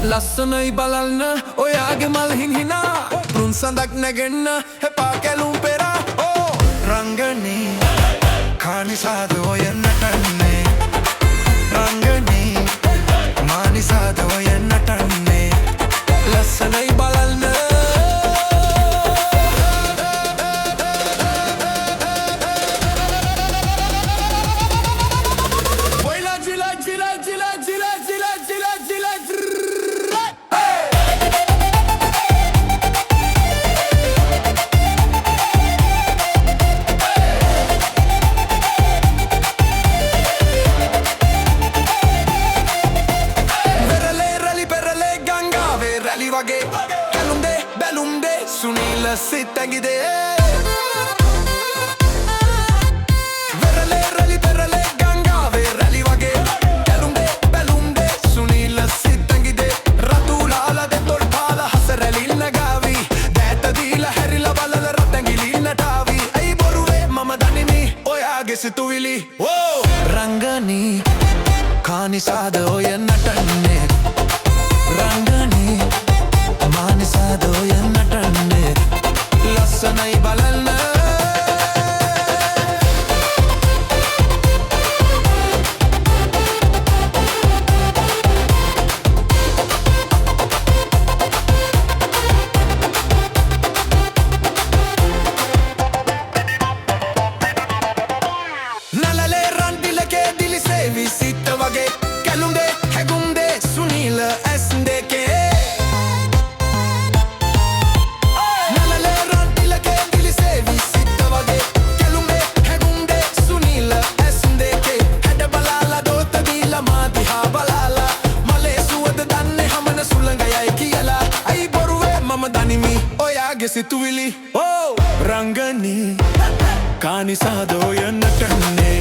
ලස්සනයි බලන්න ඔයාගේ මල් හින්හිනා පුරුන් සඳක් නැගෙන්න එපා කැලුම් පෙරා ඕ රංගනේ කානිසාද ඔය නටන්නේ රංගනේ මානිසාද ඔය නටන්නේ ලස්සනයි බලන්න ඔයලා ජිලා ජිලා ජිලා ජිලා ජිලා ජිලා ජිලා වගේ බැලුම් දේ සුනීල සිත් ඇඟිදේ වෙරළේ ගංගාවේ රැලි වගේ බැලුම් දේ සුනීල සිත් ඇඟිදේ රතුලාලා දෙතොල් පාලා හස රැලිල් නගාවි දෑත දීලා හැරිලා බලල රත් ඇඟිලි නටාවි ඇයි බොරුවේ මම දනිමි ඔයාගේ සිතුවිලි ඕ රංගනී කානිසාද ඔය නටන්නේ රංගනී මානිසාද ඔය නටන්නේ ලස්සනයි බලන්න නලලේ රන්දිලකේ දිලිසේවි සිත්ත වගේ කැලුම්දේ හැගුම්දේ සුනීල ඇස් දෙකේ සිතුවිලි ඕ රංගනී කානිසාද ඔය නටන්නේ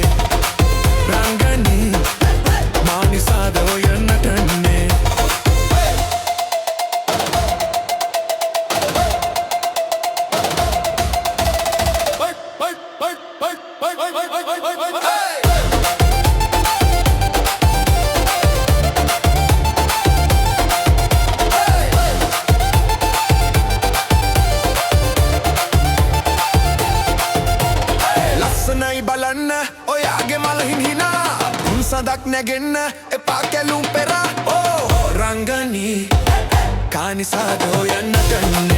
රංගනී මානිසාද ඔය නටන්නේ ලස්සනයි බලන්න ඔයාගේ මල් හින්හිනා පුරුන් සඳක් නැගෙන්න එපා කැලුම් පෙරා ඕ රංගනී කානිසාද ඔය නටන්නේ